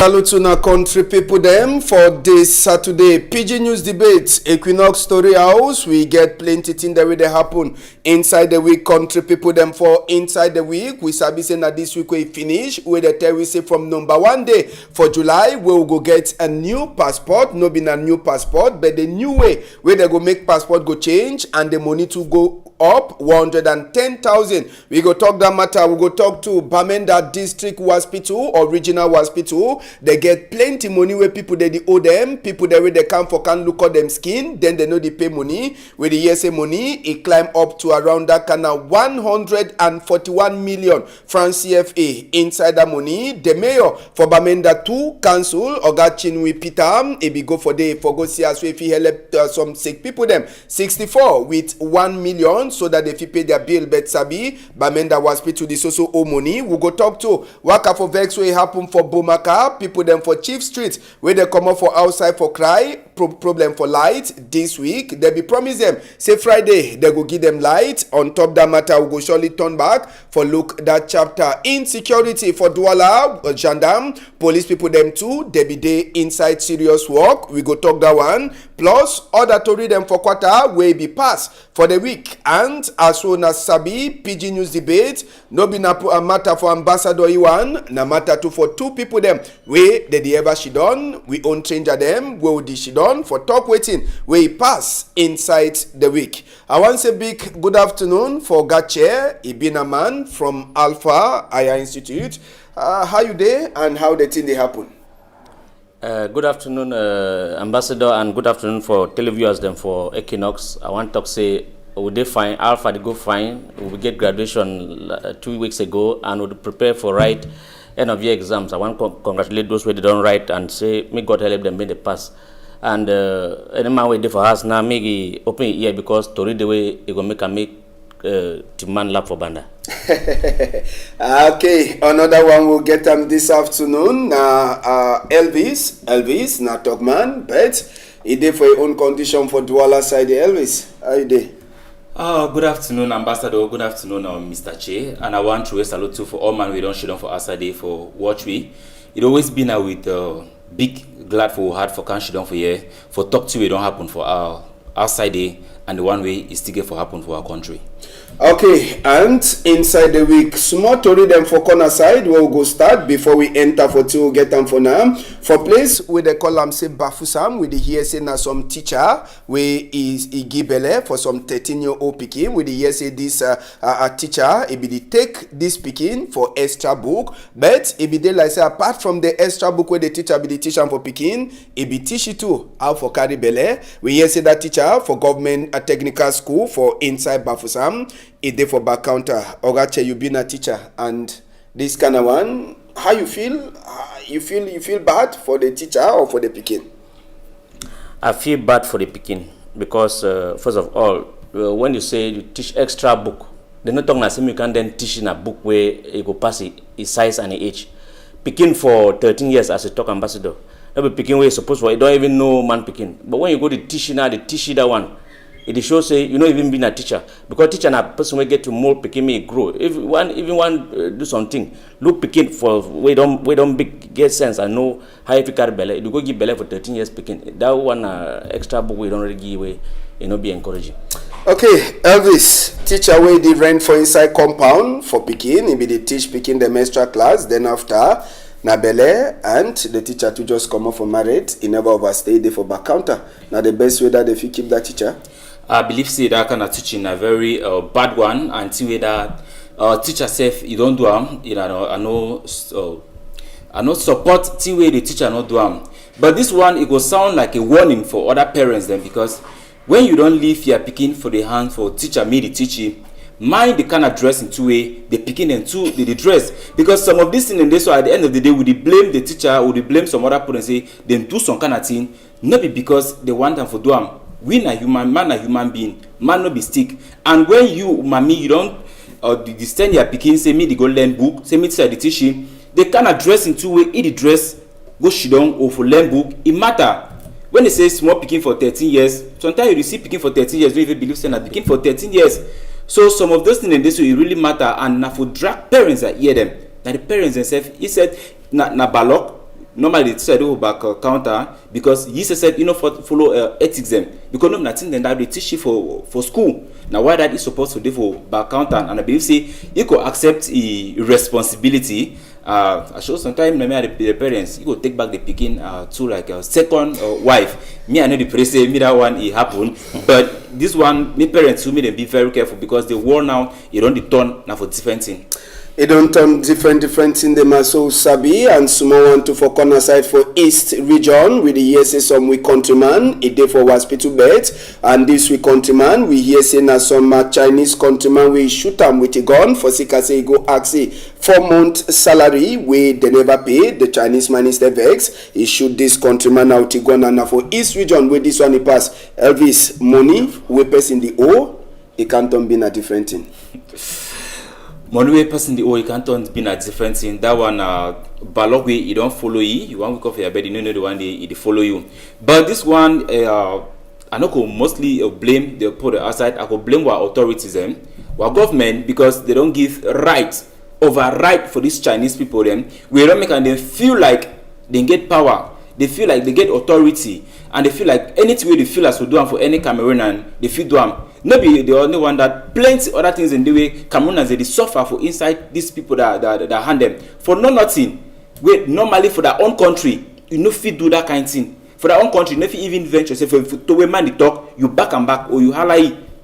Hello to our country people them for this Saturday Pidgin News Debate Equinoxe Story House. We get plenty things that will happen inside the week. Country people them for inside the week. We sabi say that this week we finish with the tell we say from number 1 day for July we will go get a new passport. No be a new passport, but the new way where they go make passport go change and the money to go up 110,000. We go talk that matter. We go talk to Bamenda District Hospital or Regional Hospital. They get plenty money where people they owe them. People that where they come for can look at them skin. Then they know they pay money. With the ESA money, it climb up to around that kind of 141 million francs CFA. Inside that money, the mayor for Bamenda 2 council Oga Chinwe Peter, it be go for the for go see as if he help some sick people them 64 with 1 million. So that if you pay their bill, but sabi Bamenda Hospital this also owe money. We go talk to Waka for Vex where it happen for Bomaka, people them for Chief Street where they come up for outside for cry problem for light this week. They be promise them say Friday they go give them light. On top that matter we go surely turn back for look that chapter insecurity for Douala, gendarme, police people them too. They be there inside serious work. We go talk that one. Plus other to read them for quarter way be pass for the week. And as soon as Sabi, Pidgin News Debate, no be a matter for Ambassador Iwan, na matter to for two people them. We they ever she done, we own change them, we would she done for talk waiting, we pass inside the week. I want to say big good afternoon for Gache, Ibina man from Alpha Aya Institute. How you there and how the thing they happen? Good afternoon, Ambassador, and good afternoon for televiewers them for Equinoxe. I want to say we did fine. Alpha they go fine. We get graduation 2 weeks ago, and we prepare for write end of year exams. I want to congratulate those who they don't write and say may God help them when they pass. And any man wait for us now maybe open ear because to read the way it go make man lap for Banda. Okay, another one will get them this afternoon. Elvis, not talk man, but he did for your own condition for Douala side. Elvis, how you dey? Good afternoon, Ambassador. Good afternoon, Mr. Che. And I want to salute to for all man we don't show for us today for watch we. It always been with big glad for heart for country done for year for talk to we don't happen for our outside day and the one way is still get for happen for our country. Okay, and inside the week, small to read them for corner side, we'll go start before we enter for two, get them for now. For place with the column say Bafusam, with the hearsay na some teacher, where is Igibele for some 13-year-old picking, with the hearsay this a teacher, it be the take this picking for extra book, but it be they like say apart from the extra book where the teacher be the teacher for picking, it be teach it too, how for carry bele, we hearsay that teacher for government technical school for inside Bafusam. It dey for back counter. Ogache, you been a teacher and this kind of one, how you feel? You feel bad for the teacher or for the pikin? I feel bad for the Pekin because first of all, when you say you teach extra book, they're not talking as if you can then teach in a book where you go pass its size and its age. Pekin for 13 years as a talk ambassador. That be Pekin where you supposed to, you don't even know man Pekin. But when you go to teach now, they teach you that one. It shows say you know even being a teacher because teacher na person will get to more Pekin may grow. If one even want do something, look Pekin for we don't big get sense and know how if you carry belly. You go give belly for 13 years Pekin. That one extra book we don't really give away. You know be encouraging. Okay, Elvis, teacher where the rent for inside compound for Pekin. He be the teach Pekin the extra class. Then after na bele and the teacher to just come off for married. He never overstay there for back counter. Now the best way that if you keep that teacher. I believe say that kind of teaching a very bad one until that teacher self you don't do you know I know support till way the teacher not do but this one it will sound like a warning for other parents then because when you don't leave your picking for the hand for teacher me the teaching mind the kind of dress in two way the picking and two the dress because some of this thing in this so at the end of the day would they blame the teacher would they blame some other person and say then do some kind of thing not be because they want them for do them. We na human, man a human being, man no be stick. And when you, mommy, you don't disturb your picking, say me they go learn book, say me to the teaching, they cannot dress in two way, eat the dress, go she down or for learn book, it matter. When they say small picking for 13 years, sometimes you receive picking for 13 years, don't even believe saying that picking for 13 years. So some of those things in this way it really matter and now for drag parents that hear them. Now the parents themselves, he said, na balok, normally the teacher do back counter because he said you know follow ethics them because no nothing then that they teach you for school. Now why that is supposed to do for back counter, and I believe say you could accept a responsibility. I show sometimes the parents you go take back the picking to like a second wife. Me I know the praise me that one it happened, but this one me parents who made them be very careful because the war now you don't turn now for different thing. It don't turn different in the Maso Sabi and Sumo want to for corner side for East region with the hear say some we countryman a day for hospital bed, and this week countryman we hear say na some Chinese countryman we shoot them with a gun for sika say go ask 4-month salary we they never pay. The Chinese man is the vex. He shoot this countryman out a gun, and now for East region where this one he pass Elvis money we person the O it can't turn be a different thing. Money way person the you can't turn been a different thing. That one balog way you don't follow you want wake up for your bed, you know the one they follow you. But this one I know could mostly blame the put aside. I could blame our authorities our government because they don't give right for these Chinese people them. We don't make and they feel like they get power. They feel like they get authority, and they feel like anything way they feel as to do them for any Cameroonian, they feel do them. Not be the only one that plenty other things in the way Cameroonians they suffer for inside these people that hand them for nothing. Wait, normally for their own country, you no fit do that kind of thing. For their own country, you no fit even venture say for to a man they talk, you back and back or you holla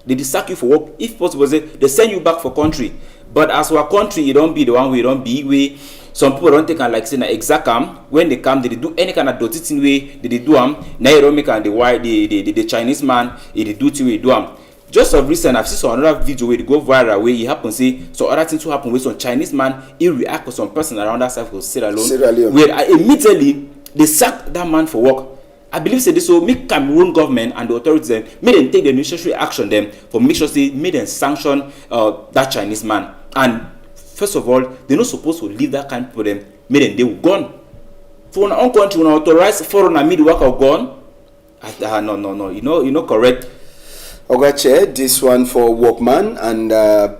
they sack you for work. If possible, they send you back for country. But as our country, you don't be the one we don't be way. Some people don't take and like say na exact when they come, they do any kind of dirty thing way they do now you don't make and the Chinese man they do to we do Just of recent, I've seen some another video where they go viral where it happens say so other things to happen with some Chinese man he react with some person around that side for Sierra Leone. Where immediately they sack that man for work. I believe say this will make Cameroon government and the authorities them make them take the necessary action them for make sure say make them sanction that Chinese man. And first of all, they're not supposed to leave that kind for them. Make them they will gone. For our own country, when authorized foreigner mid work or gone. No. You know correct. Ogache, this one for workman and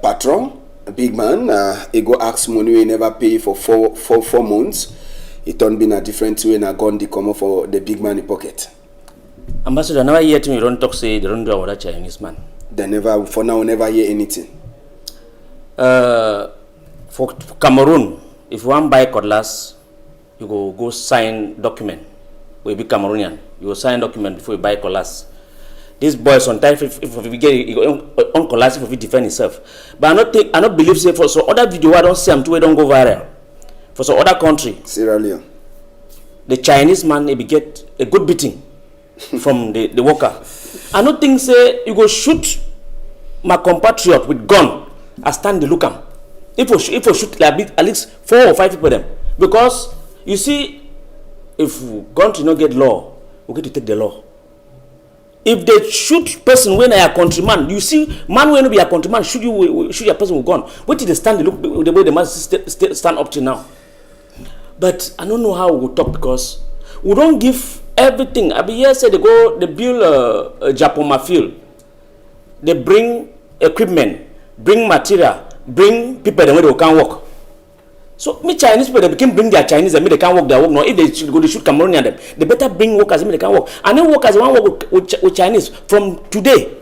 patron, a big man. He go ask money we never pay for four months. It don't been a different way and a gun they come for the big man in pocket. Ambassador, never hear to me don't talk say they don't do about Chinese man. They never for now never hear anything. For Cameroon, if you want to buy cutlass, you go sign document. We be Cameroonian. You go sign document before you buy cutlass. This boy sometimes if we get on cutlass if we defend himself. But I not believe say for so other video I don't see them too we don't go viral. For some other country, Sierra Leone, the Chinese man maybe get a good beating from the worker. I don't think say you go shoot my compatriot with gun. I stand the look am. If we shoot like at least 4 or 5 people them, because you see, if country not get law, we get to take the law. If they shoot person when they are countryman, you see man when be a countryman shoot your person with gun. What did they stand the look the way they must stand up to now? But I don't know how we will talk because we don't give everything. I mean, yes, they build a Japoma field. They bring equipment, bring material, bring people that they can't work. So me Chinese people they can bring their Chinese and they can't work their work. No, if they shoot Cameroonian them, they better bring workers and they can work. And then workers want work with Chinese from today.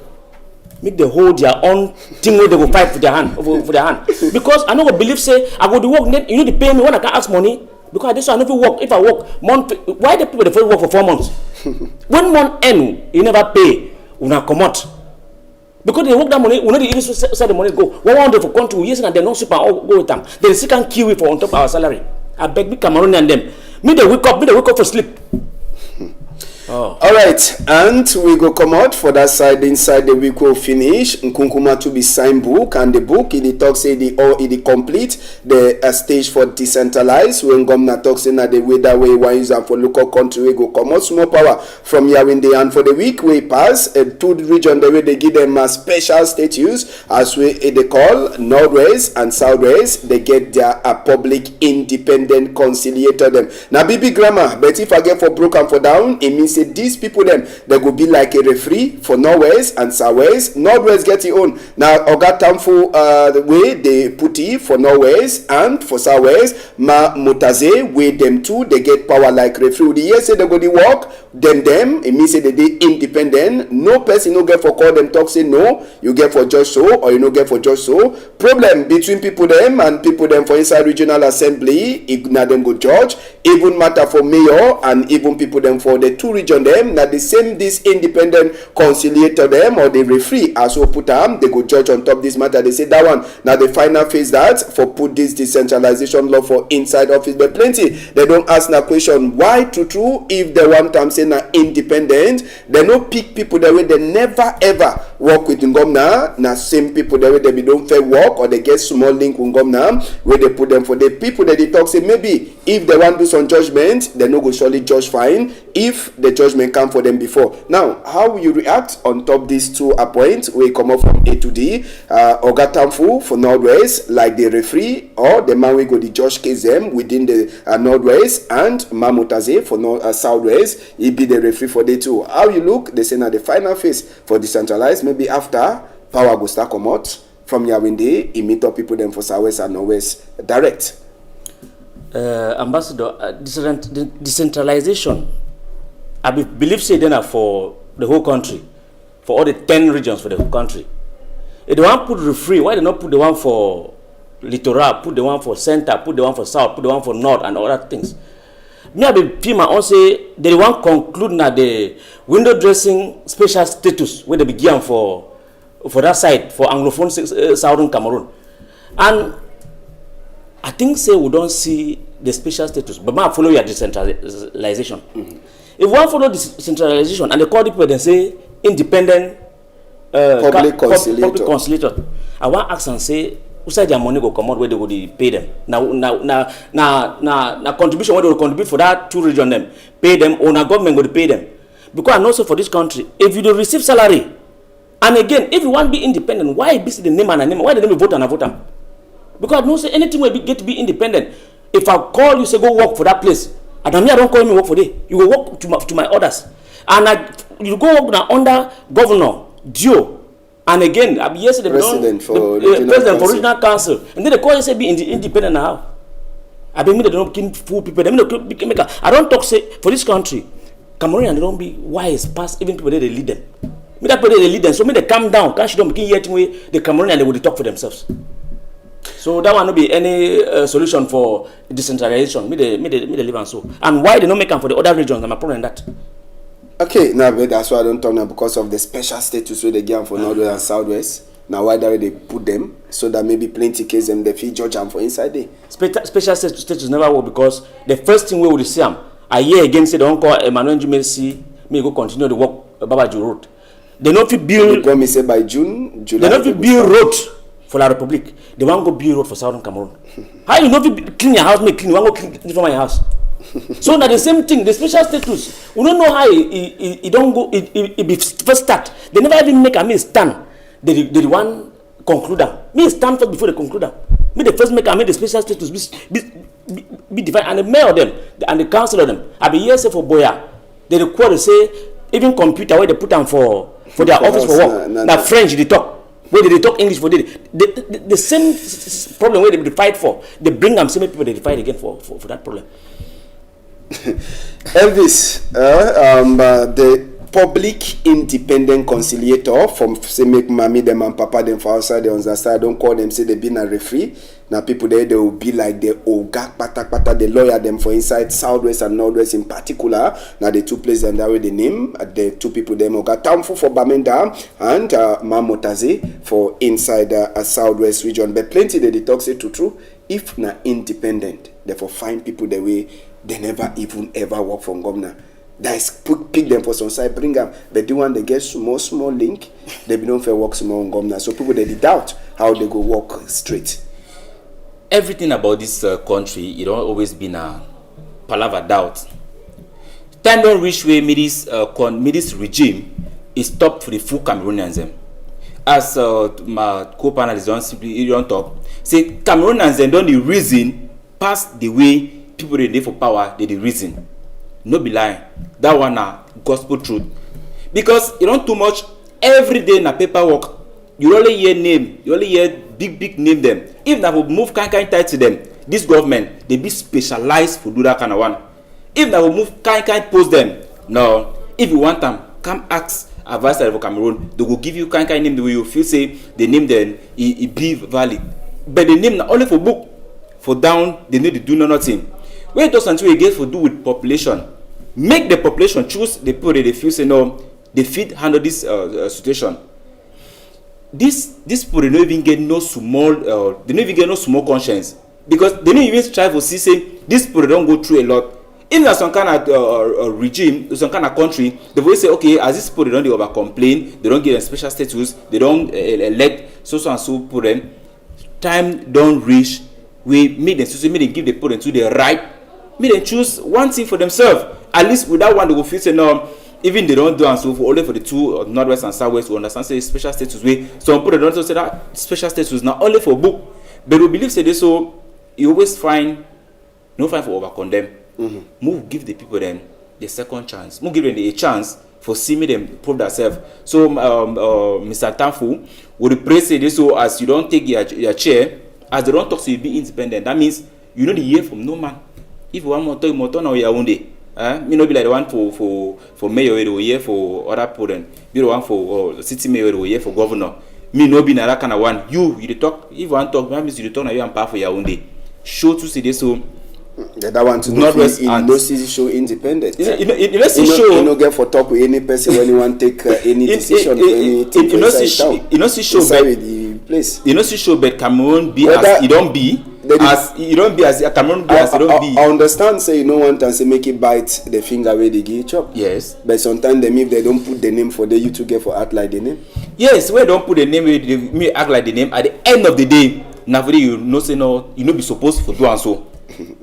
Make they hold their own thing where they go fight for their hand, Because I know believe say I go to work. You need to pay me when I can't ask money. Because this one, if I work month, why the people they work for 4 months? When month end, you never pay, you not come out. Because they work that money, we not even sell the money go. 100 for country, yes, and they don't super go with them. They still can kill it for on top of our salary. I beg me Cameroon and them. Me they wake up for sleep. Oh. All right, and we go come out for that side. Inside the week will finish. Nkunkuma to be signed book, and the book it talks say it complete the stage for decentralized. When government talks say that the way that way one use for local country we go come out small power from here in the and for the week we pass to the region the way they give them a special status as we they call Northwest and Southwest. They get their public independent conciliator them. Now BB grammar, but if I get for broke and for down, it means say these people them they go be like a referee for Northwest and Southwest. Northwest get your own. Now Oga Tamfu the way they put it for Northwest and for Southwest, Ma Mutaze with them too, they get power like referee. The year say they go the work, them, it means say they independent. No person no get for call them talk say no, you get for just so or you no get for just so. Problem between people them and people them for inside regional assembly, if na them go judge, even matter for mayor and even people them for the two region them, na the same this independent conciliator them or the referee as we put them, they go judge on top this matter. They say that one now the final phase that for put this decentralization law for inside office, but plenty they don't ask na question why true if they want time say na independent, they no pick people the way they never ever work with Ngomna, na same people the way they be don't fair work or they get small link with Ngomna where they put them for the people that they talk say maybe if they want to do some judgment they no go surely judge fine if the judgment come for them before. Now how will you react on top these two appoints we come up from A to D? Oga Tamfu for Northwest like the referee or the man we go the judge case them within the Northwest, and Mamutaze for Southwest he be the referee for the two. How you look? They say now the final phase for decentralized maybe after power go start come out from Yawinde, he meet up people them for Southwest and Northwest direct. Ambassador, decentralization, I believe say then for the whole country, for all the 10 regions for the whole country. If they want put referee, why they not put the one for littoral, put the one for center, put the one for south, put the one for north and other things? Me I be pima on say they want conclude na the window dressing special status where they begin for that side for Anglophone Southern Cameroon. And I think say we don't see the special status, but I follow your decentralization. If one follow decentralization and they call people and say independent public conciliator, I want to ask and say outside their money go come out where they go pay them. Now contribution where they will contribute for that two region them pay them or now government go to pay them. Because I know so for this country, if you don't receive salary, and again if you want to be independent, why be the name and a name? Why they vote and a vote? Because I know say anything will get to be independent. If I call you say go work for that place, I don't call me work for day. You go work to my orders, and you go work now under governor Dio, and again I be yesterday president for regional council, and then they call you say be independent now. I be me they don't kill fool people. I don't talk say for this country, Cameroonian they don't be wise past even people they lead them. Me that people they lead them, so me they calm down. Can't you don't begin yet way the Cameroonian they will talk for themselves. So that will not be any solution for decentralization. Me they live and so. And why they not make them for the other regions? I'm a problem in that. Okay, now that's why I don't talk now because of the special status where they give for Northwest and Southwest. Now why they put them so that maybe plenty case them they feel judge them for inside there. Special status never work because the first thing we will see them a year again say they don't call Emmanuel Jumesi me go continue the work Babaju Road. They not fit build. They promise say by June, July. They not fit build road for La Republic. They want to go build road for Southern Cameroon. How you not fit clean your house? Make clean. You want to go clean from my house. So now the same thing, the special status. We don't know how it don't go. It be first start. They never even make a me stand. They one conclude them. Me stand first before they conclude them. Me the first make a me the special status be defined and the mayor of them and the council of them. I be here say for Boya. They require to say even computer where they put them for their office for work. Now French they talk. Where they talk English for the same problem where they fight for. They bring them same people they fight again for that problem. Elvis, the public independent conciliator from say make mommy them and papa them for outside they understand. Don't call them say they been a referee. Now people there they will be like the Oga Pata, the lawyer them for inside Southwest and Northwest in particular. Now the two places and that way the name the two people them Oga Tamfu for Bamenda and Mamotaze for inside Southwest region. But plenty they talk say true. If na independent, therefore find people the way they never even ever work from governor. That is pick them for some side, bring them. But the one they get small link, they don't fair work small on governor. So people they doubt how they go work straight. Everything about this country, it don't always been a palaver doubt. Time don't reach where this regime is stopped for the full Cameroonians. As my co-panelists don't simply on top, say Cameroonians don't the reason past the way people they for power they the reason. No be lying. That one gospel truth. Because you don't too much every day na paperwork. You only hear name, you only hear big name them. If that will move kind tight to them, this government they be specialized for do that kind of one. If that will move kind post them, no. If you want them, come ask advisor for Cameroon. They will give you kind name the way you feel say the name then it be valid. But the name not only for book, for down they need to do nothing. When it does until we get for do with population, make the population choose the people that they feel say no, they fit handle this situation. This people they don't even get no small they don't even get no small conscience because they don't even strive to see say this people don't go through a lot. If there's some kind of regime, some kind of country, they will say okay, as these people they don't over complain, they don't get a special status, they don't elect so and so put them. Time don't reach. We make them make them give the people into the right. Make them choose one thing for themselves. At least with that one they will feel say no. Even they don't do and so for only for the two northwest and southwest we understand say special status way. Some people don't say that special status not only for book, but we believe say this so you always find no find for over condemn. Move give the people them the second chance. Move give them a chance for see me them prove themselves. So Mr. Tanfu would pray say this so as you don't take your chair, as they don't talk so you be independent. That means you know the hear from no man. If you want more talk now your own day. Me no be like the one for mayor or year for other people then. Be the one for city mayor or year for governor. Me no be na that kind of one. You talk. If you want talk, that means you talk now you and power for your own day. Show to see this so. That one to not rest in no city show independent. You know get for talk with any person when you want to take any decision for anything. You know see show inside with the place. You know see show but Cameroon be as you don't be. As you don't be as Cameroon be as you don't be. I understand say you don't want and say make it bite the finger where they give chop. Yes. But sometimes them if they don't put the name for the you to get for act like the name. Yes, where don't put the name where they me act like the name at the end of the day. Now you know say no, you know be supposed to do and so.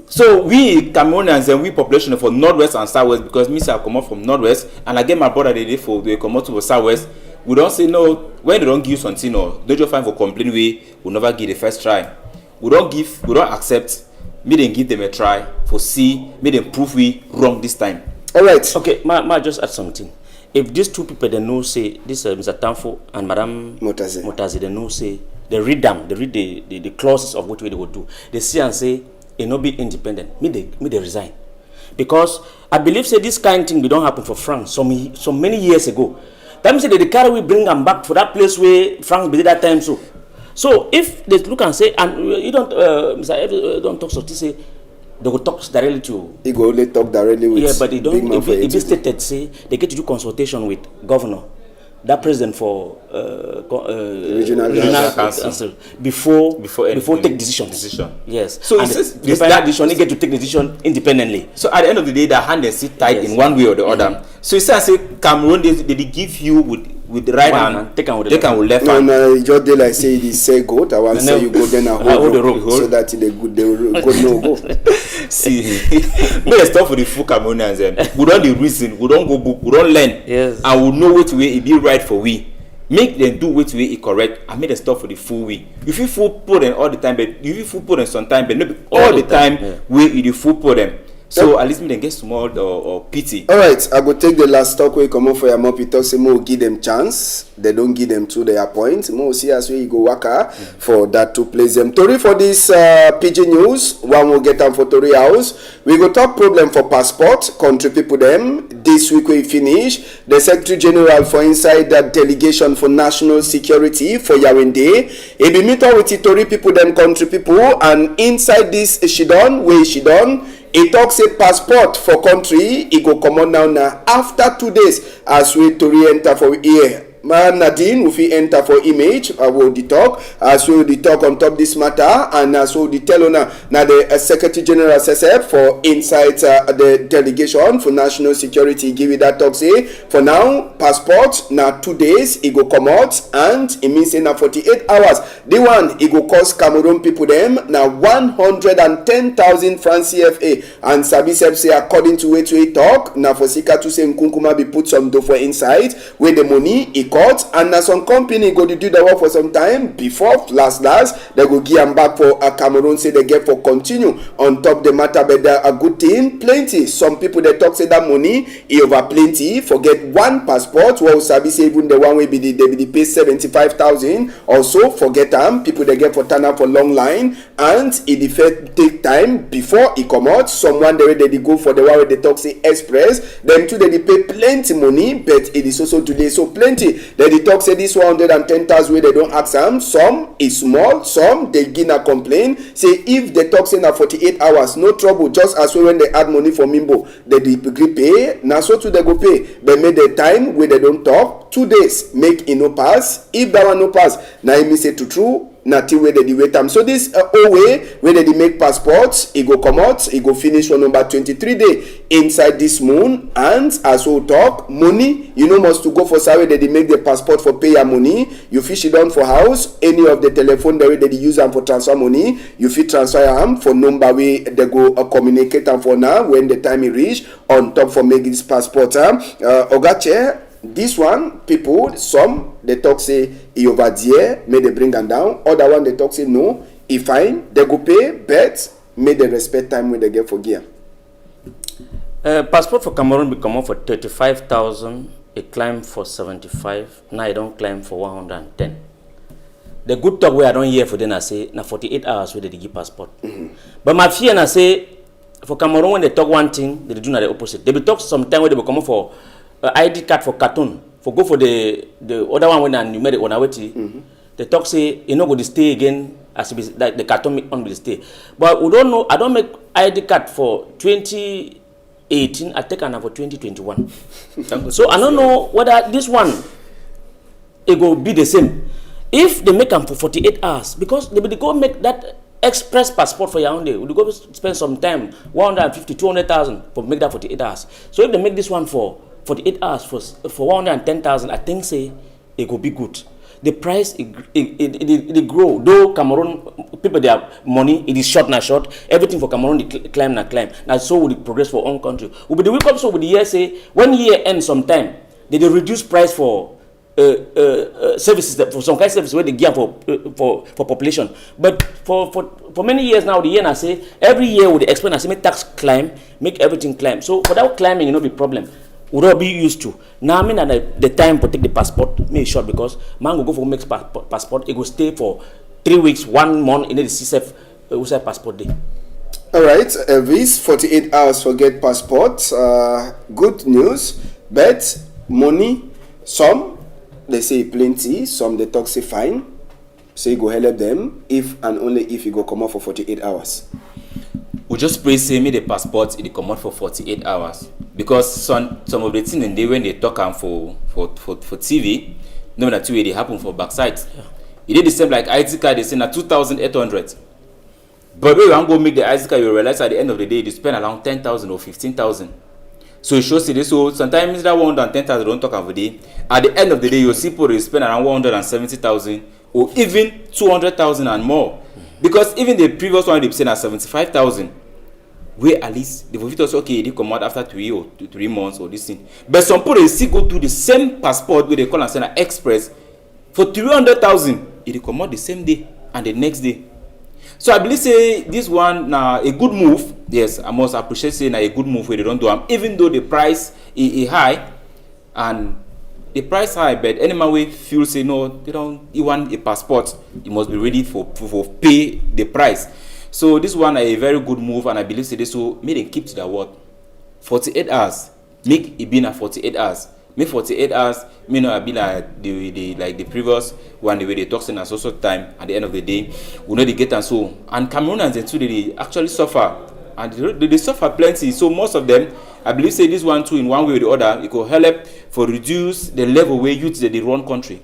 So we Cameroonians and we population for northwest and southwest because me say I come up from northwest and I get my brother they come out to the southwest. We don't say no when they don't give you something no, don't you find for complain we will never give the first try. We don't accept. Me then give them a try for see. Me then prove we wrong this time. All right. Okay, ma just add something. If these two people they know say this Mr. Tanfo and Madam Motaze they know say they read them, they read the clauses of what way they would do. They see and say it no be independent. Me they resign because I believe say this kind of thing we don't happen for France so many years ago. That means say they carry we bring them back for that place where France be that time so. So if they look and say, and you don't, Mr. Ed, don't talk so to say, they will talk directly to. He go only talk directly with. Yeah, but they don't. If they stated say they get to do consultation with governor, that president for regional council before take decisions. Yes. So and the final decision they get to take decision independently. So at the end of the day, their hand is sit tight in one way or the other. So it's say Cameroon they give you with the right hand, take with left hand. No, just they like say it say goat. I want to say you go then and hold the rope so that the good no go. See, let's stop for the full Cameroonians. We don't the reason, we don't go book, we don't learn, yes, and we know what way it be right for we. Make them do what way it correct, and make them stop for the full way. If you full put them all the time, but if you full put them sometimes, but not all the time, we you full put them. So at least me then get small or pity. All right, I go take the last talk where you come up for your mouth. You talk say more give them chance. They don't give them to their point. More see as we go waka for that to place them. Tori for this Pidgin news. One will get them for Tori house. We go talk problem for passport. Country people them. This week we finish. The Secretary General for inside that delegation for national security for Yaoundé. He be meet up with the Tori people them country people and inside this she done. He talks a passport for country. He go come on now after 2 days as we to re-enter for here. Man Nadine, if we enter for image, I will the talk. As we the talk on top this matter, and as we the tell on now the Secretary General SSF for inside the delegation for national security. Give it that talk say for now passport now 2 days. It go come out and it means in 48 hours. The one it go cost Cameroon people them now 110,000 francs CFA and Sabisep say according to way to talk now for Sika to say Nkunkuma be put some dough for inside where the money it court, and na some company go to do the work for some time before last they go give am back for Cameroon, say they get for continue on top the matter. But a good thing, plenty. Some people they talk say that money e over plenty. Forget one passport. Well, sabi say even the one way be they pay 75,000. Also forget them. People they get for turn up for long line, and it effect take time before it come out. Someone they go for the one where they talk say express. Them too they pay plenty money, but it is also today so plenty. They talk say this 110,000 where they don't ask them. Some is small, some they give a complaint. Say if they talk say na 48 hours, no trouble. Just as well when they add money for Mimbo, they agree pay. Now so too they go pay. But make the time where they don't talk 2 days make it no pass. If that one no pass, now it mean say to true. Nothing where they wait time. So this way where they make passports, it go come out, it go finish on number 23 day inside this moon. And as we talk, money, you know must to go for survey that they make the passport for pay your money. You fish it down for house, any of the telephone the way that they use them for transfer money, you fit transfer them for number way they go communicate them for now when the time is reach on top for making this passport. Ogache. This one, people, some, they talk say, he over there, may they bring them down. Other one, they talk say, no, he fine, they go pay, but may they respect time when they get for gear. Passport for Cameroon will come up for 35,000, a climb for 75, now I don't climb for 110. The good talk where I don't hear for them, I say, now 48 hours where they give passport. But my fear, I say, for Cameroon, when they talk one thing, they do not the opposite. They will talk sometime where they will come up for ID card for cartoon, for go for the other one when you made it on our way. The talk say you know go to stay again as like the cartoon on will stay. But we don't know. I don't make ID card for 2018. I take another for 2021. So I don't know whether this one it will be the same. If they make them for 48 hours, because they will go make that express passport for your own day. We'll go spend some time 150, 200,000 for make that 48 hours. So if they make this one for 48 hours for 110,000, I think say it will be good. The price it grow. Though Cameroon people they have money, it is short na short. Everything for Cameroon they climb na climb. Now so will it progress for own country. Will be the week also with the year say when year ends sometime they reduce price for services for some kind of service where they give for population. But for many years now the year I say every year with the explain I say make tax climb, make everything climb. So without climbing, you know, be problem. Would all be used to. Now I mean that the time to take the passport may short because man will go for make passport, it will stay for 3 weeks, 1 month in the CSF passport day. Alright, Elvis, 48 hours for get passport. Good news, but money, some they say plenty, some they talk say fine. So you go help them if and only if you go come out for 48 hours. We just pray say me the passport it come out for 48 hours because some of the things in day when they talk for TV, no that way they happen for backside. Yeah. It did the same like ID card they say na 2,800. But when you want to go make the ID card, you realize at the end of the day you spend around 10,000 or 15,000. So it shows you this. So sometimes that 110,000 don't talk about day. At the end of the day, you see people spend around 170,000 or even 200,000 and more. Because even the previous one they said at 75,000, where at least the voters say okay they come out after 3 months or this thing. But some people they still go to the same passport where they call and send an express for 300,000. It come out the same day and the next day. So I believe say this one now a good move. Yes, I must appreciate saying a good move where they don't do them, even though the price is high and the price high, but any man we feel say no, they don't. You want a passport, you must be ready for pay the price. So this one a very good move, and I believe say this will make them keep to their word. 48 hours, make it be na 48 hours. Make 48 hours, may not be like the previous one the way they talk in a social time. At the end of the day, we know they get and so. And Cameroonians and too they actually suffer, and they suffer plenty. So most of them, I believe say this one too in one way or the other, it will help for reduce the level where youth they run country.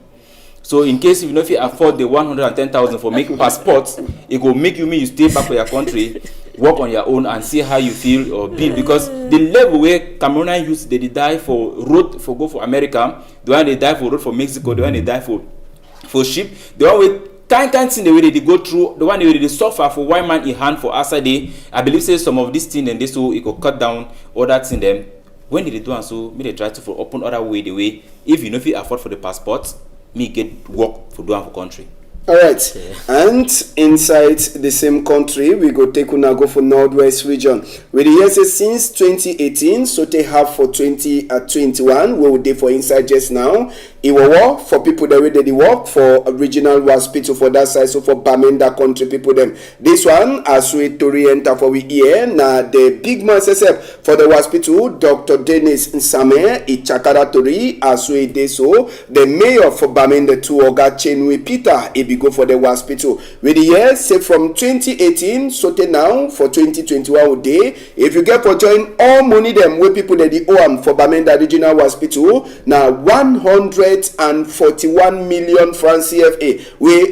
So in case if you know if you afford the 110,000 for make passports, it will make you stay back for your country, work on your own and see how you feel or be, because the level where Cameroonian youth they die for road for go for America, the one they die for road for Mexico, the one they die for ship, the one with kind thing the way they go through, the one they suffer for 1 man in hand for outside day. I believe say some of these things and this so it could cut down all that in them. when they do and so, me they try to for open other way the way if you know if you afford for the passport, me get work for doing for country. All right, and inside the same country, we go take una go for Northwest region. With the years since 2018, so they have for 2021, we will do for inside just now. It will work for people that way they work for a regional hospital for that side, so for Bamenda country people them. This one, as we to re-enter for we here, now the big man says for the hospital, Dr. Dennis Nsame, Ichakara Tori, as we did so, the mayor for Bamenda to Oga Chenwe Peter, if go for the hospital. With the years, say from 2018, so till now, for 2021 day, if you get for join all money them, where people that the own for Bamenda Regional Hospital, now 141 million francs CFA.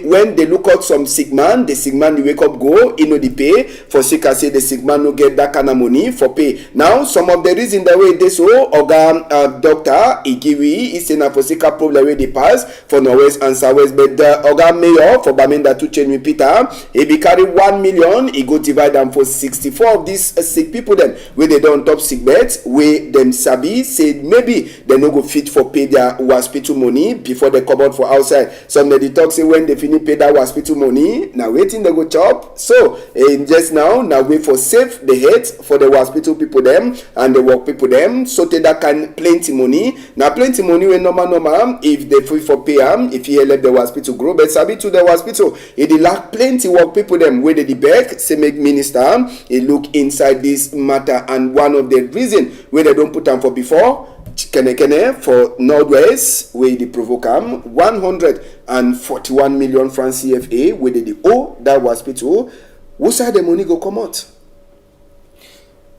When they look out some sick man, the sick man, the wake up go, you know the pay, for sick I say the sick man no get that kind of money for pay. Now, some of the reason the way they so, Oga Doctor Igiwi is in a for sick problem where they pass for Northwest and Southwest, but the Oga Mayor for Bamenda to change Peter, he be carry 1 million, he go divide them for 64 of these sick people then, where they don't top sick beds, where them sabi said maybe they no go fit for pay their hospital money before they come out for outside. Some of the talk say when they finish pay that hospital money, now waiting they go chop. So just now wait for save the head for the hospital people them and the work people them, so they that can plenty money. Now plenty money when normal if they free for pay if you let the hospital grow, but sabi to the hospital, it lack plenty work people them where they beg say make minister he look inside this matter, and one of the reason where they don't put them for before Kene for Northwest where they provoke 141 million francs CFA where they owe that hospital. Who side the money go come out?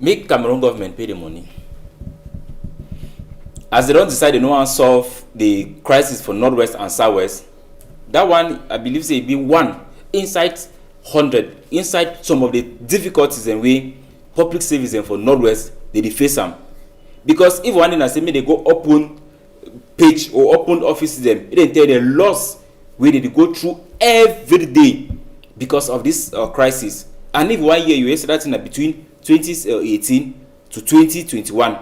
Make Cameroon government pay the money. As they don't decide they no one solve the crisis for Northwest and Southwest, that one I believe say be one inside 100, inside some of the difficulties and way public service and for Northwest they face them. Because if one in a say me they go open page or open offices them, it didn't tell the loss where they go through every day because of this crisis. And if 1 year you say that in between 2018 to 2021,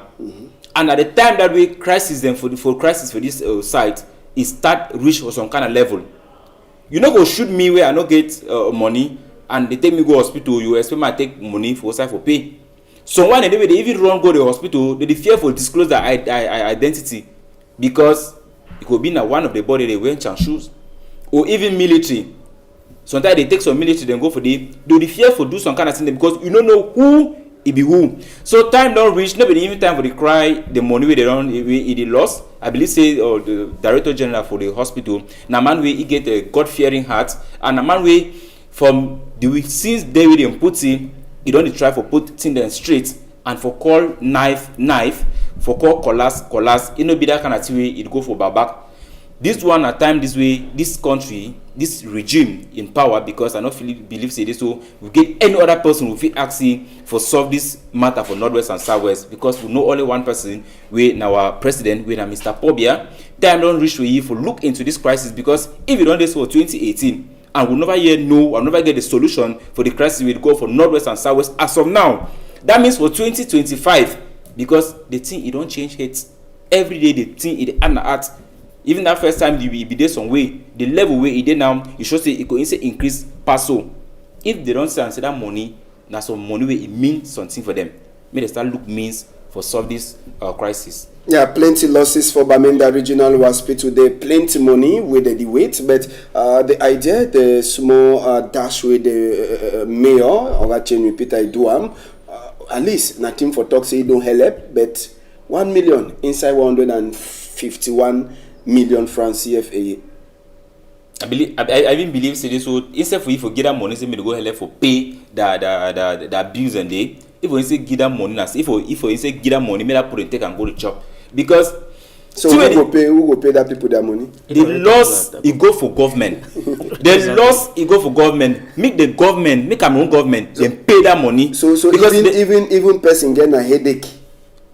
and at the time that we crisis them for crisis for this site, it start reach for some kind of level. You know go shoot me where I no get money and they take me go hospital, you expect me to take money for side for pay. So one anyway they even run go to the hospital, they fear for disclose their identity because it could be na one of the body they wear and shoes, or even military. Sometimes they take some military then go for the do the fear for do some kind of thing because you don't know who it be who. So time don't reach, nobody even time for the cry the money where they don't it lost. I believe say or the director general for the hospital. Now man way he get a God fearing heart, and a man way from the week since David and put in, he don't try for put things them straight and for call knife for call collars. It no be that kind of thing way it go for back. This one at time this way, this country, this regime in power, because I don't believe say this, so we get any other person who feel asking for solve this matter for Northwest and Southwest, because we know only one person, we our president, we Mr. Pobia. Time don't reach for you for look into this crisis, because if you don't do this for 2018 and we never yet know or never get the solution for the crisis, we'll go for Northwest and Southwest as of now. That means for 2025, because the thing it don't change heads every day, the thing it and at. Even that first time you be there some way, the level where it did now, you should say it could increase pass so. If they don't say and say that money, that's some money where it means something for them. May they start look means for solve this crisis. Yeah, plenty losses for Bamenda Regional Hospital. There plenty money with the weight, but the idea, the small dash with the mayor or Chenwe Peter Iduam, at least nothing for talk say don't help, but 1 million inside 151 million francs CFA. I even believe say this so instead for you for get that money, say me to go help for pay the bills and they. If we say give that money, if we say give that money, me that put it take and go to chop. Because so who go pay that people their money? The loss it go for government. The loss it go for government. Make the government, make our own government, then pay that money. So because even person getting a headache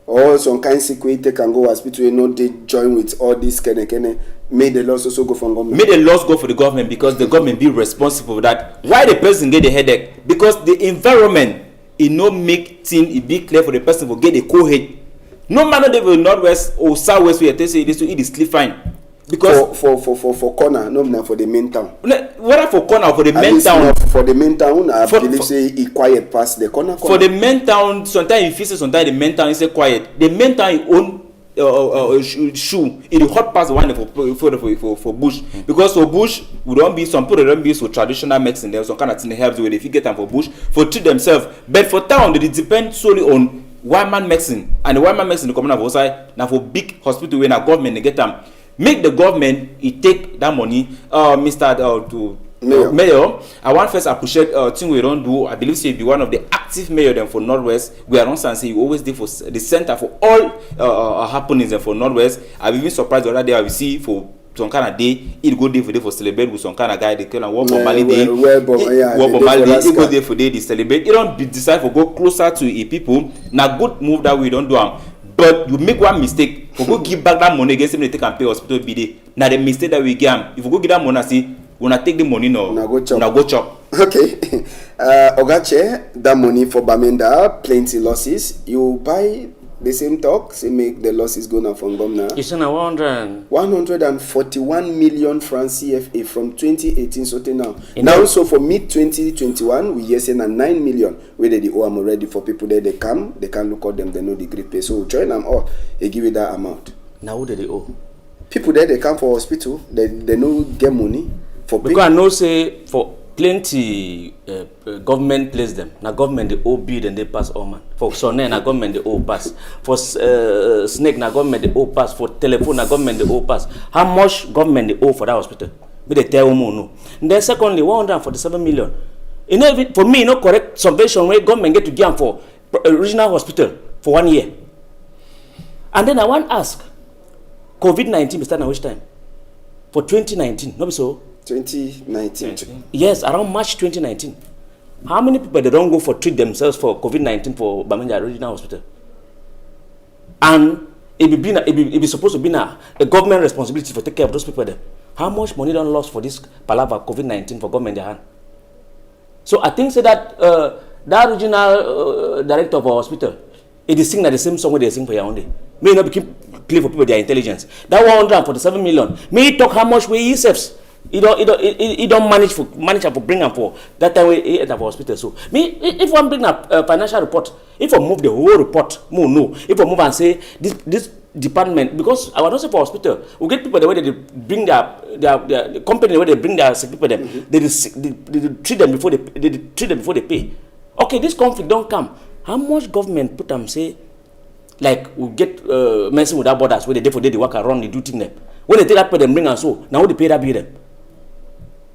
or some kind sick way take and go hospital, you know, they join with all this kene. May the loss also go from government. May the loss go for the government, because the government be responsible for that. Why the person get the headache? Because the environment it no make thing it be clear for the person to get a cold head. No man no dey for northwest or southwest where they say this to eat is still fine. Because for corner, no na for the main town. Whether for corner or for the main town. For the main town, I believe say it quiet past the corner. For the main town, sometimes you feel say sometimes the main town is quiet. The main town own shoe. It hot pass the one for bush. Because for bush, we don't be some people don't be so traditional medicine. There's some kind of thing herbs where they get them for bush for treat themselves. But for town, they depend solely on one man medicine, and the one man medicine coming out outside now for big hospital where now government they get them. Make the government take that money, Mr. Mayor. I want first appreciate thing we don't do. I believe say be one of the active mayor them for Northwest. We are on say you always do for the center for all happenings for Northwest. I've even surprised the other day I will see for some kind of day it go day for celebrate with some kind of guy they call and work on Mali day. Work on Mali day. It go day for day they celebrate. You don't decide to go closer to a people. Now good move that we don't do. But you make one mistake, for go give back that money against them, they take and pay hospital BD. Now the mistake that we give, if you go give that money, see, when I take the money now, go chop. Okay, Ogache, that money for Bamenda, plenty losses. You buy the same talk, say make the losses go now from Gomna. It's in a 141 million francs CFA from 2018 so till now. So for mid 2021, we yes na 9 million. Whether they owe them already for people there they can look at them, they know the great pay. So join them all, they give you that amount. Now who do they owe? People there they come for hospital, they no get money for pay. Because I know say for plenty government place them. Now government they owe bid and they pass all man. For sonne na government they owe pass. For snake na government they owe pass. For telephone na government they owe pass. How much government they owe for that hospital? But they tell me no. And then secondly, 147 million. You know, for me, no correct subvention where government get to give them for regional hospital for 1 year. And then I want to ask, COVID-19 started at which time? For 2019, no be so? 2019. Yes, around March 2019. How many people they don't go for treat themselves for COVID-19 for Bamenda Regional Hospital? And it be supposed to be a government responsibility for take care of those people there. How much money don't lost for this palaver COVID-19 for government in their hand? So I think say that that regional director of our hospital, it is sing that the same song where they sing for your own day. May not be clear for people their intelligence. That 147 million. May talk how much we yourselves. He don't manage to bring them for that time we at our hospital. So me if one bring a financial report, if I move the whole report, no. If I move and say this department, because I was not say for hospital, we get people the way they bring their company where they bring their sick people them. They treat them before they pay. Okay, this conflict don't come. How much government put them say like we get messing with our borders where they for they work around, they do things them. When they take that pay them bring and so now they pay that bill them.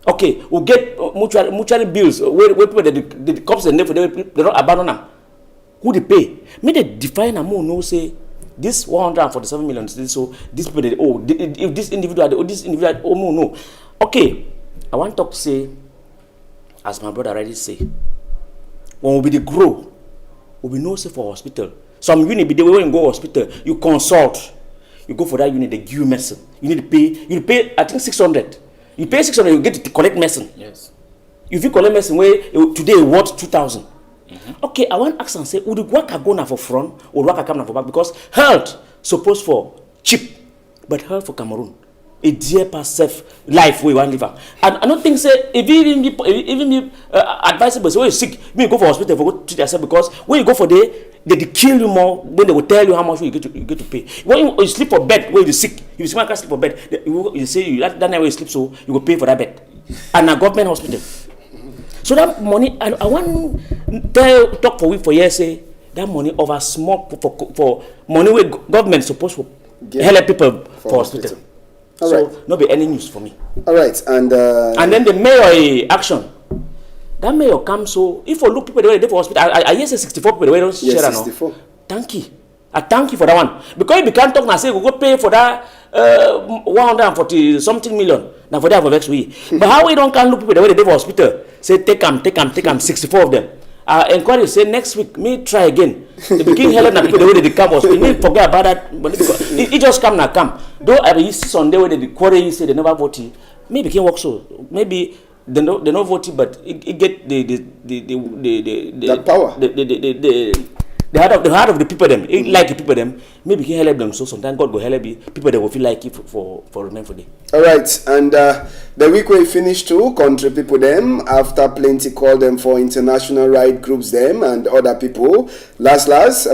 Okay, we get mutual bills where people the cops and they don't abandon them. Who they pay? Me they define a more no say this 147 million. So this people they owe if this individual owe more no. Okay, I want to say, as my brother already say, when we be the grow, we be no say for hospital. Some unit be the way when you go hospital, you consult, you go for that unit, they give you medicine. You need to pay. I think 600. You pay 600, you get to collect medicine. Yes. If you collect medicine, where today worth 2,000. Okay, I want to ask and say, would the worker go now for front or worker come now for back? Because health supposed for cheap, but health for Cameroon, a dear past self life we want to live. And I don't think say if even be advisable. So when you're sick, you go for hospital for go treat yourself because when you go for they kill you more when they will tell you how much you get to pay. When you sleep for bed when you're sick, if you can't sleep for bed, you say that night when you sleep so you will pay for that bed. And a government hospital. So that money I want talk for we for years say that money over small for money where government supposed to help people for hospital. All so right. not be any news for me. All right, and then the mayor action. That mayor comes so if you look people the way they for hospital, I hear say 64 people the way don't share 64. Thank you. I thank you for that one because if you can't talk now say we go pay for that 140 something million now for that for next week. But how we don't can look people the way they for hospital say take them 64 of them. Enquiry say next week me try again. The beginning hell na people the way they come hospital. Me forget about that because it just come now come. Though I see Sunday where they quarry you say they never vote. Maybe can work so maybe they no vote but it get the power the The heart of the people them. Like the people them. Maybe he help them. So sometimes God will help you. People that will feel like it for remain for them. All right, and the week we finished too, country people them, after plenty call them for international right groups them and other people. Last,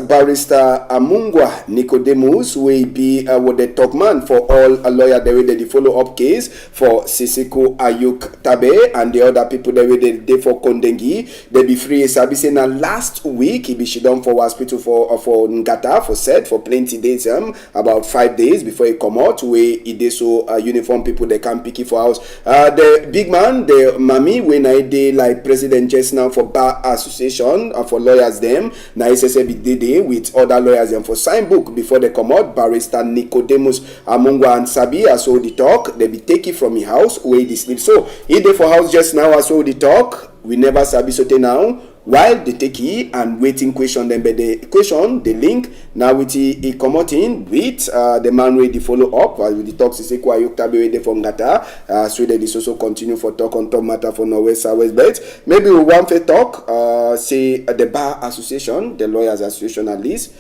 Barrister Amungwa Nicodemus will be with the top man for all a lawyer they will the follow-up case for Sisiko Ayuk Tabe and the other people they will the for Kondengi. They be free Sabi say now last week he be she done for hospital for Ngata for plenty days about 5 days before he come out where he did so uniform people they can pick it for house. The big man, the mommy, when I did like president just now for Bar Association for lawyers them, now SSB did with other lawyers them for sign book before they come out. Barrister Nicodemus Amungwa and Sabi as all the talk, they be take it from his house where they sleep. So he dey for house just now as all the talk. We never Sabi sote now. While they take it and waiting question them, but the question, the link, now with he come out in with the man with the follow up with the talk Siseko Ayuk Tabe with from Gata. So that this also continue for talk on top matter for Northwest Southwest. But maybe we want to talk, say the Bar Association, the Lawyers Association at least,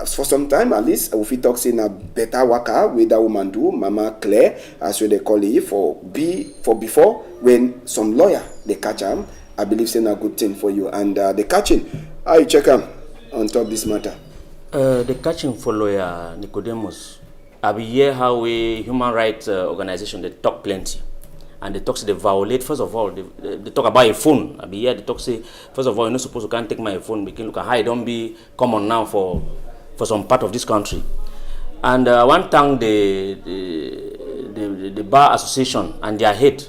for some time at least, if we talk in a better worker with that woman do, Mama Claire, as they call it, for before when some lawyer they catch him. I believe it's a good thing for you. And the catching, how you check on top this matter? The catching for lawyer Nicodemus, I be hear how a human rights organization they talk plenty, and they talk say they violate. First of all, they talk about a phone. I be hear they talk say first of all you're not supposed to can't take my phone. Because look at how it don't be common now for some part of this country. And one time the Bar Association and their head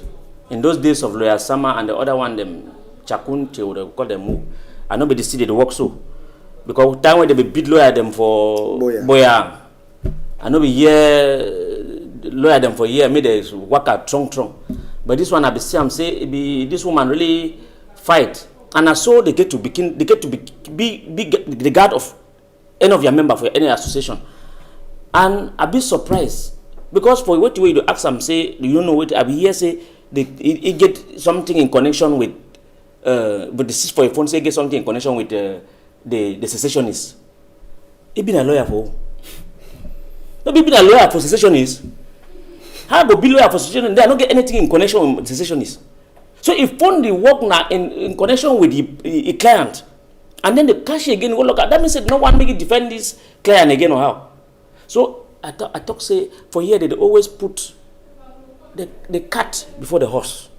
in those days of lawyer Sama and the other one them. Chakun, they call them move. I know, but they see they work so because time when they be bid lawyer them for Boya. I know be year lawyer them for year made they work out strong. But this one I be see I'm say be this woman really fight, and I saw they get to be the guard of any of your member for any association, and I be surprised because for what way you ask them say do you know what I be here say they get something in connection with. But this is for a phone say get something in connection with the secessionists. He been a lawyer for. No, be been a lawyer for secessionists. How go be lawyer for secessionists? They don't get anything in connection with secessionists. So if phone the work now in connection with the client, and then the cash again go look at that means that no one make it defend this client again or how. So I talk say for here they always put the cat before the horse.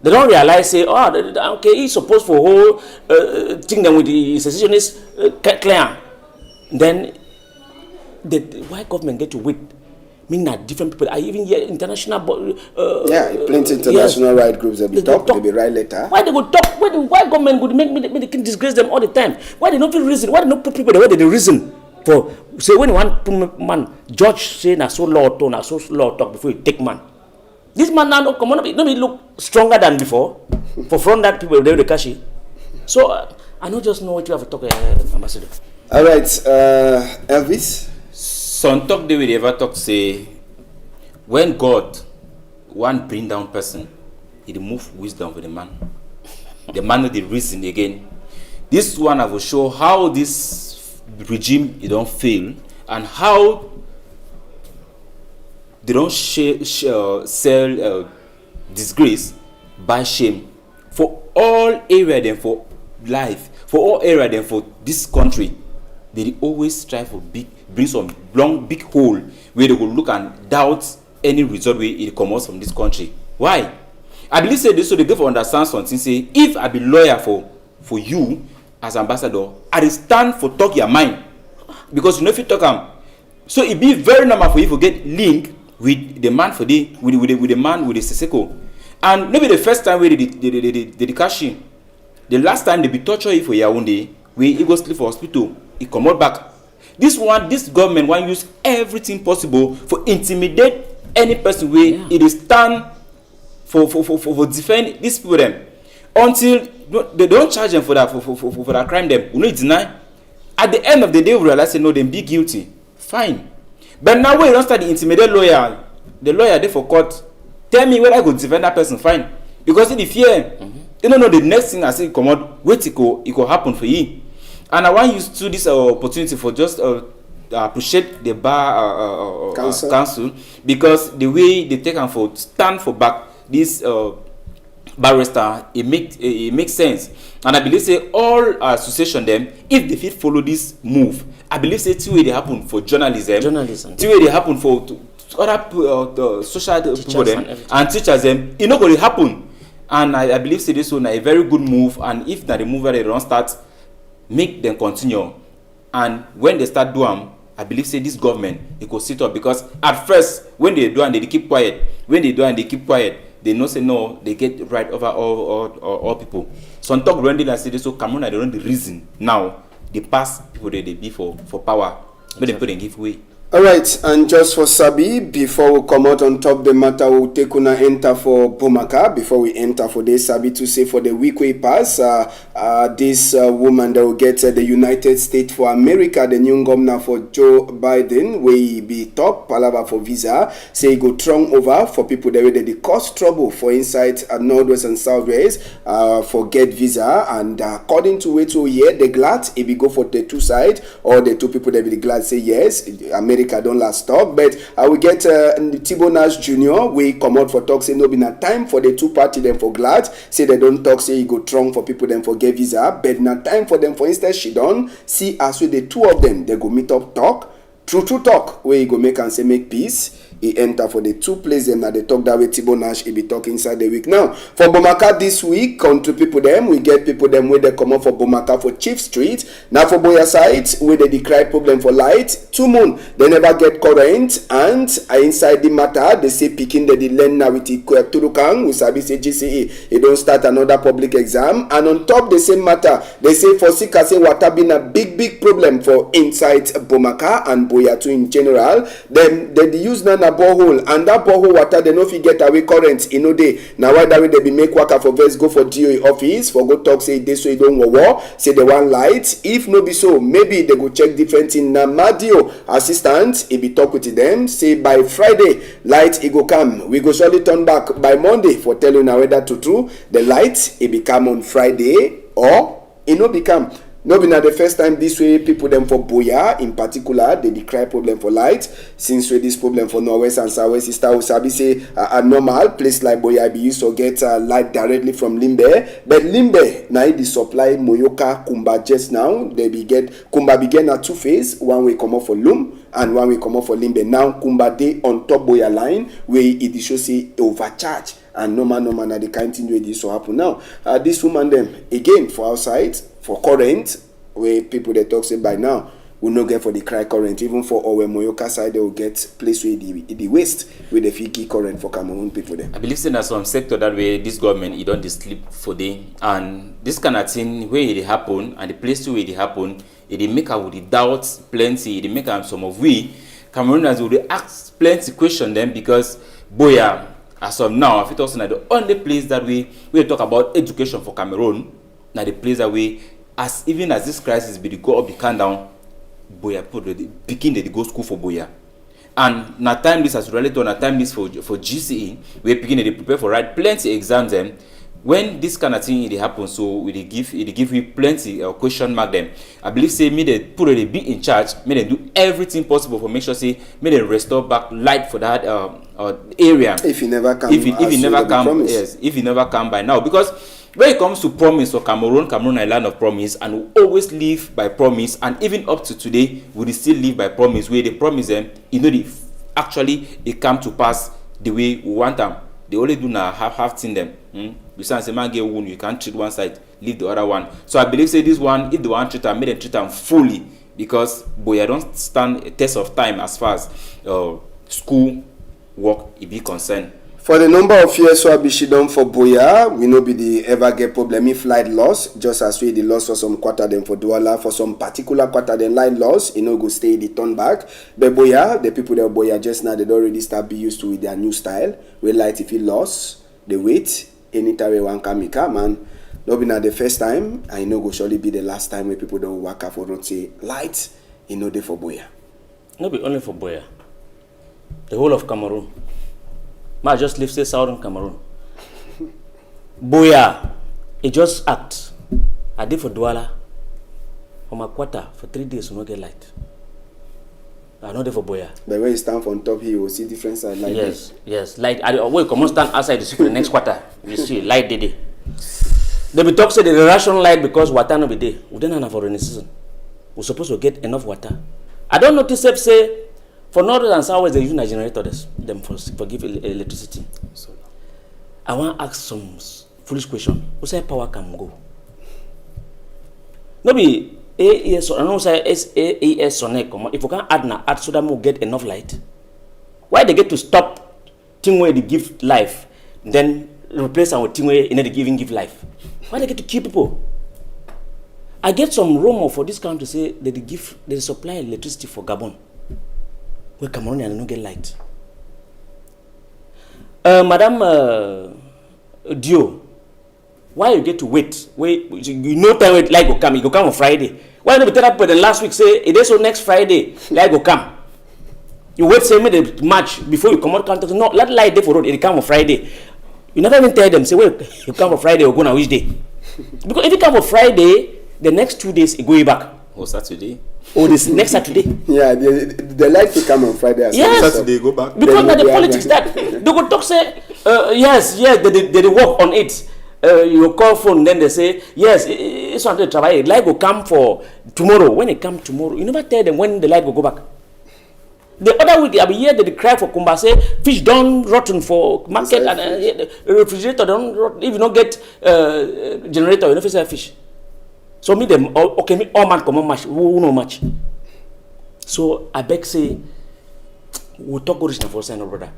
They don't realize, say, oh, okay, he's supposed for whole thing them with the secessionist client. Then the white government get to wait. Mean that different people. I even hear international. Plenty international right groups that be talk. They be right later. Why they would talk? Why the white government would make they can disgrace them all the time? Why they not feel reason? Why they not put people the way they reason for? Say when one man judge say na so law talk before you take man. This man now don't look stronger than before. For front that people they will cash it. So I don't just know what you have to talk, Ambassador. All right, Elvis. Some talk they will ever talk say when God one bring down person, he remove wisdom for the man. The man with the reason again. This one I will show how this regime it don't fail and how they don't sell disgrace by shame for all area then for life, for all area then for this country. They always strive for bring some long big hole where they will look and doubt any result where it comes from this country. Why? I believe say this so they go for understand something. Say if I be lawyer for you as ambassador, I stand for talk your mind because you know if you talk so it be very normal for you to get link with the man for the with the man with the Siseko. And maybe the first time where they cash in, the last time they be torture you for Yaoundé, where he go sleep for hospital, he come out back. This government want use everything possible for intimidate any person where it is stand for defend these people them until they don't charge them for that crime them. You know deny. At the end of the day, we realize no, they be guilty. Fine. But now when you don't start the intimidate lawyer, the lawyer there for court, tell me whether I could defend that person, fine. Because in the fear, you don't know the next thing I say come out, wait it could happen for you. And I want to use this opportunity for just appreciate the bar council, because the way they take and for stand for back this barrister, it makes sense. And I believe say all association them, if they fit follow this move, I believe say two way they happen for journalism, two way they happen for other social people them and teachers them, it not going to happen. And I believe say this one a very good move, and if that the move they don't start, make them continue. And when they start doing, I believe say this government it could sit up, because at first when they do and they keep quiet, they know say no, they get right over all people. So on top when they say this, so Cameroon I don't know the reason now the past people they be for power, but they put and give way. All right, and just for Sabi, before we come out on top the matter, we'll take una enter for Bomaka. Before we enter for this, Sabi to say for the week we pass, this woman that will get the United States for America, the new governor for Joe Biden, will be top palava for visa. Say go strong over for people that they cause trouble for inside Northwest and Southwest for get visa. And according to what we hear, the glad if we go for the two side or the two people that be glad say yes, America don't last talk, but I will get Thibault Nash Jr. We come out for talk say no be na time for the two party them for glad say they don't talk say you go strong for people them for get visa, but na time for them for instead she don't see as with the two of them they go meet up talk true talk where you go make and say make peace. He enter for the two places them that they talk that way. Thibault Nash he be talking inside the week. Now for Bomaka this week, country people them we get people them where they come up for Bomaka for Chief Street. Now for Boya side where they decry problem for light 2 months they never get current, and inside the matter they say picking the learn now with Turukang we sabi say GCE it don't start another public exam, and on top the same matter they say for Sika say water been a big problem for inside Bomaka and Boya too in general. Then they use nana borehole, and that borehole water they no fit get away current in no day. Now why that way they be make waka for verse go for DOE office for go talk say this way don't war say they want light. If no be so, maybe they go check different in Namadio assistant he be talk with them say by Friday light it go come, we go surely turn back by Monday for telling now whether to true the light it become on Friday or it no become. No be not the first time this way people them for Boya in particular they decry problem for light, since this problem for Northwest and Southwest sister Usabi say a normal place like Boya be used to get light directly from Limbe, but Limbe now the supply Moyoka Kumba just now they be get Kumba begin at two phase, one way come up for Loom and one way come up for Limbe. Now Kumba dey on top Boya line where it show say overcharge, and normal na the kind thing where this will happen now. This woman them again for outside for current where people they talk say by now will not get for the cry current, even for our Moyoka side they will get place where the waste with the fiki current for Cameroon people there. I believe in that some sector that way this government it don't sleep for them, and this kind of thing where it happen and the place where it happen it make out with the doubts plenty, it make out some of we Camerooners will ask plenty question them, because Boya as of now I feel also the only place that we talk about education for Cameroon. Now the place that we, as even as this crisis be the go up the can down, Boya put the begin the go school for Boya, and na time this as related na time this for GCE we begin to prepare for write plenty exams them. When this kind of thing it happen, so we give you plenty question mark them. I believe say me they put the be in charge, me they do everything possible for make sure say me they restore back light for that area. If you never come, if you never come, yes, if you never come by now, because when it comes to promise for Cameroon a land of promise, and we always live by promise, and even up to today we still live by promise. Where they promise them, actually it come to pass the way we want them. They only do now half thing them. You say man get wound, you can't treat one side, leave the other one. So I believe say this one, if the one treat them, make them treat them fully, because Boya don't stand a test of time as far as school work it be concerned. For the number of years so she done for Boya, we no be the ever get problem if light loss, just as we the loss for some quarter then for Douala, for some particular quarter then light loss, go stay the turn back. But Boya, the people that Boya just now, they don't already start be used to with their new style. We light if it loss, they wait, anytime we want come and no be not the first time, and go surely be the last time where people don't work out for don't say light, they for Boya. No be only for Boya. The whole of Cameroon. Ma just live say southern Cameroon. Boya, it just act. I did for Douala. for my quarter for 3 days we no get light. I know they for boya. The way you stand on top here, you will see different side like yes, yes. Light. I wait, come on, stand outside to see for the next quarter. You see light day. They be talk say the ration light because water no be there. We don't have for rainy season. We're supposed to get enough water. I don't notice if say for northern and south they use a generator them for give electricity. So I want to ask some foolish question. Who say power can go? No be AES or no say AES on if we can add so that we get enough light. Why they get to stop thing where they give life, then replace our thing where they give life? Why they get to kill people? I get some rumor for this country say that they supply electricity for Gabon, where Cameroon and no get light. Madam Dio, why you get to wait? Wait, you know time wait light go come. It go come on Friday. Why not be tell that last week say it is so next Friday light go come? You wait say me the match before you come out country. No, let light there for road. It come on Friday. You never even tell them say wait you come on Friday or go on which day? Because if you come on Friday, the next 2 days it go back. Or Saturday. Or this next Saturday. Yeah, the light will come on Friday. As yes. well. Saturday go back. Because the politics that they go talk say yes, they work on it. You call phone, then they say yes, it's on the travail. Light will come for tomorrow. When it come tomorrow, you never tell them when the light will go back. The other week, I be here they cry for Kumba say fish don't rotten for market and refrigerator don't rotten. If you don't get generator, you don't sell fish. So me them okay me all man come on match who no match. So I beg say we talk good for say no brother.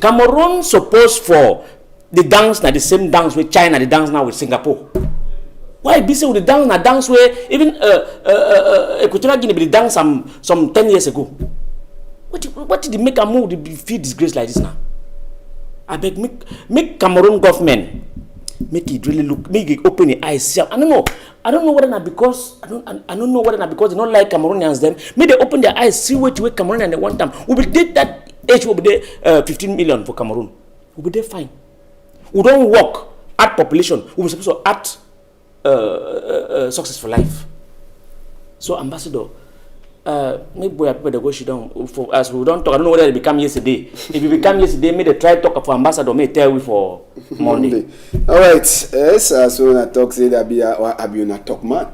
Cameroon supposed for the dance na the same dance with China the dance now with Singapore. Why be say with the dance na dance where even Equatorial Guinea be the dance some 10 years ago. What did they make a move to feel disgrace like this now? I beg make Cameroon government make it really look, make it open the eyes. I don't know whether not because I don't know whether not because they don't like Cameroonians. Them make they open their eyes, see what Cameroon and they want them. We will take that age will be there 15 million for Cameroon. We will be there fine. We don't work at population. We will supposed to add success for life. So ambassador. Maybe we better go sit down for as we don't talk. I don't know whether it become yesterday. If it become yesterday, maybe they try talk for ambassador. May tell we for Monday. All right. Yes, as soon as I talk, say that be a talk man.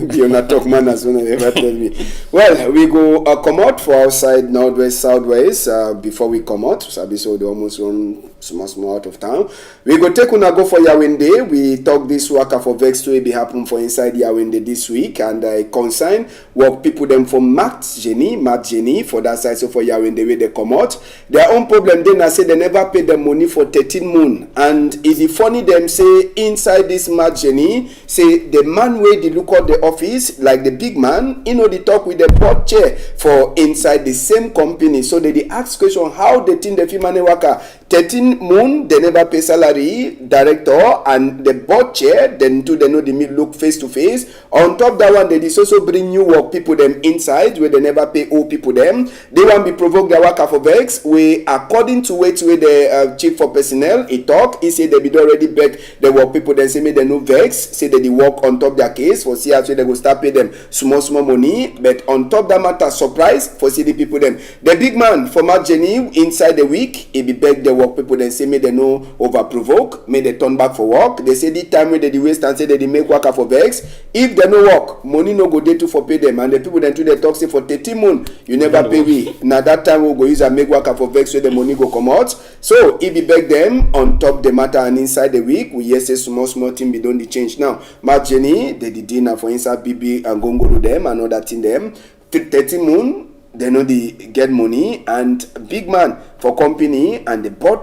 Be a talk man as soon as ever tell me. Well, we go come out for outside northwest southwest before we come out. So they almost run small out of town. We go take una go for Yawende. We talk this worker for Vex to be happen for inside Yawende this week, and I consign work people them for Matt Jenny for that side. So for Yawende way they come out. Their own problem then I say they never pay them money for 13 moon. And if it funny them say inside this Matt Jenny, say the man where they look at the office like the big man, you know they talk with the board chair for inside the same company. So they ask question how they think the female worker 13 moon they never pay salary director and the board chair then do they know they meet look face to face. On top that one they also bring new work people them inside where they never pay old people them. They want be provoke their worker for Vex where according to where the chief for personnel he talk he say they be already beg the work people then say me they no Vex say that they work on top their case for see how they go start pay them small money but on top that matter surprise for see the people them the big man for Mark Jenny inside the week he be beg the work people then say me they no over provoke may they turn back for work they say the time where they waste and say that they make worker for Vex if they no work money no go there to for pay them and the people then to the talk say for 13 months you never pay we now that time we go use and make worker for Vex so the money go come out so if we beg them on top the matter and inside the week we hear say small thing be done the change now Mark Jenny they did dinner for inside BB and go to them and all that in them 13 months they know they get money and big man for company and the board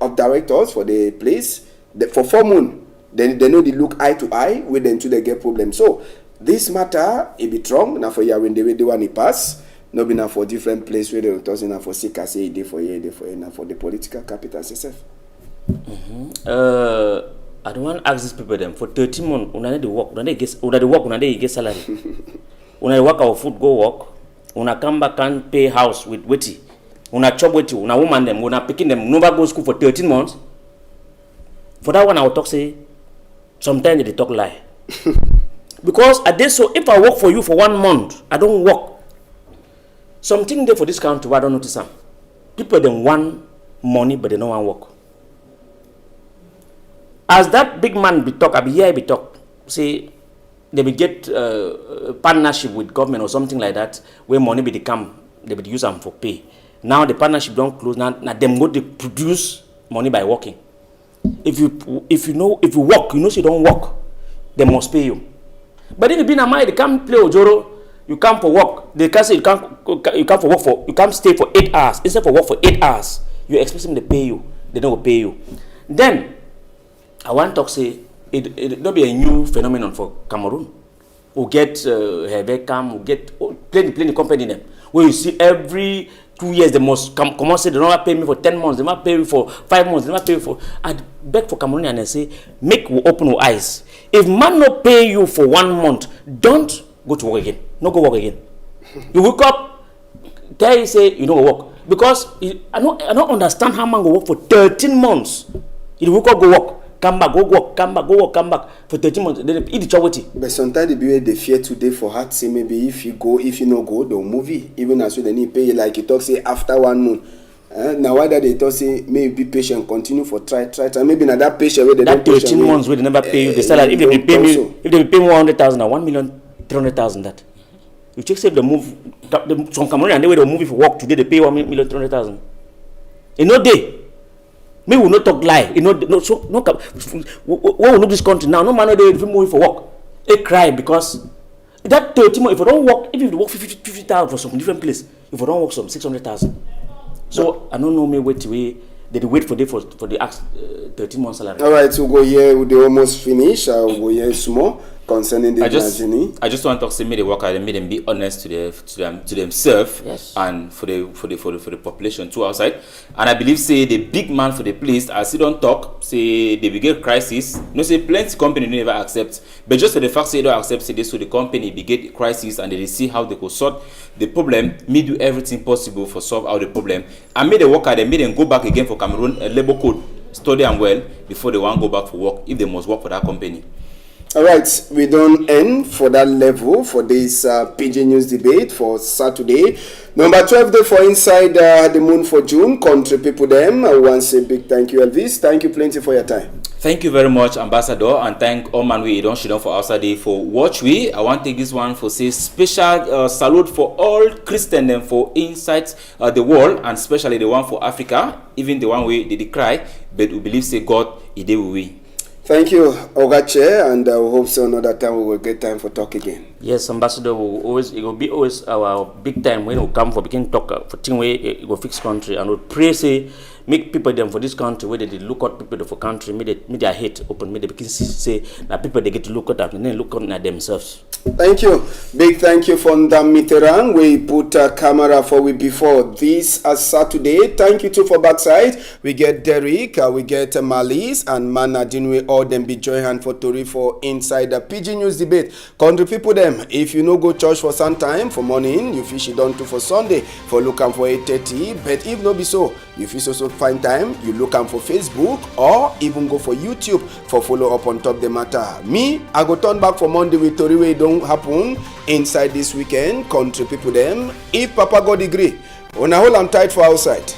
of directors for the place for 4 months then they know they look eye to eye with them to they get problem. So this matter it be wrong now for you when they want it pass no be now for different place where they toss now for sick as a day for now for the political capital itself. I don't want to ask these people them for 13 months una dey work una dey get salary una work our food go work una come back and pay house with weti una chop weti una woman them una picking them never go school for 13 months for that one I will talk say sometimes they talk lie Because I did so, if I work for you for 1 month, I don't work. Something there for this country, I don't notice them. People then want money, but they don't want work. As that big man be talk, I be here be talk. Say they will get partnership with government or something like that, where money be come, they will use them for pay. Now the partnership don't close. Now them go to produce money by working. If you work, you know you don't work, they must pay you. But if you be in a mind, they can't play Ojoro. You come for work. They can't say you come for work for. You can't stay for 8 hours. Instead for work for 8 hours, you expect them to pay you. They don't pay you. Then I want to say it don't be a new phenomenon for Cameroon. We get Hebecam, we get plenty company them where you see every 2 years they must come and say they don't pay me for 10 months, they must pay me for 5 months, they must pay me for. I beg for Cameroonian and say, make we open our eyes. If man not pay you for 1 month, don't go to work again. No go work again. You wake up, tell you say you don't go work. Because I don't understand how man go work for 13 months. You wake up, go work. Come back, go work, come back, go work, come back for 13 months. Then eat the charity. But sometimes they fear today for heart. Say maybe if you no go, they'll move it. Even as well, they need pay you like you talk say after 1 month. Now why that they talk say maybe be patient, continue for try. And maybe now that patient where they that 13 months where they never pay you the salary. If they pay me, if they pay me 100,000 now 1,300,000 that. You check say if they move some Cameroonian and they will move it for work today they pay 1,300,000. In no day. Me will not talk lie. You know, we will know this country now. No man, they will move for work. They cry because that 30 months. If you don't work, if you work 50,000 for some different place, if you don't work some 600,000. So I don't know me wait for the 13 months salary. All right, so go here. They almost finish. We'll go here small concerning the I just want to say, me the worker, and make them be honest to themselves, yes, and for the population too outside. And I believe say the big man for the place, I still don't talk. Say they will get crisis. No, say plenty company never accept, but just for the fact say they don't accept, say this, so the company will get crisis and they see how they could sort the problem. Me do everything possible for solve out the problem. And made the worker, they made them go back again for Cameroon labor code, study and well before they want to go back for work if they must work for that company. All right, we don't end for that level for this Pidgin News debate for Saturday. Number 12 day for Inside the Moon for June. Country people them. I want to say big thank you, Elvis. Thank you plenty for your time. Thank you very much, Ambassador, and thank all man we don't for outside day for watch we. I want to take this one for say special salute for all Christian and for inside the world, and especially the one for Africa, even the one we they cry, but we believe say God he did we. Thank you, Ogache, and I hope so another time we will get time for talk again. Yes, Ambassador, it will be always our big time when we come for begin talk for thing where it will fix country, and we pray say make people them for this country where they look at people for country, make their hate open, make they begin say that people they get to look at them and then look at themselves. Thank you. Big thank you for the Mitterrand. We put a camera for we before this Saturday. Thank you too for backside. We get Derek, we get Malice and Mana Dinwe, all them be join hand for Tori for inside the Pidgin News debate. Country people them, if you no go church for some time for morning, you fish it down to for Sunday for looking for 8:30. But if no be so, you fish also find time, you look am for Facebook or even go for YouTube for follow up on top the matter. Me, I go turn back for Monday with Tori wey don't happen inside this weekend. Country people them, if Papa God agree, on a whole I'm tight for outside.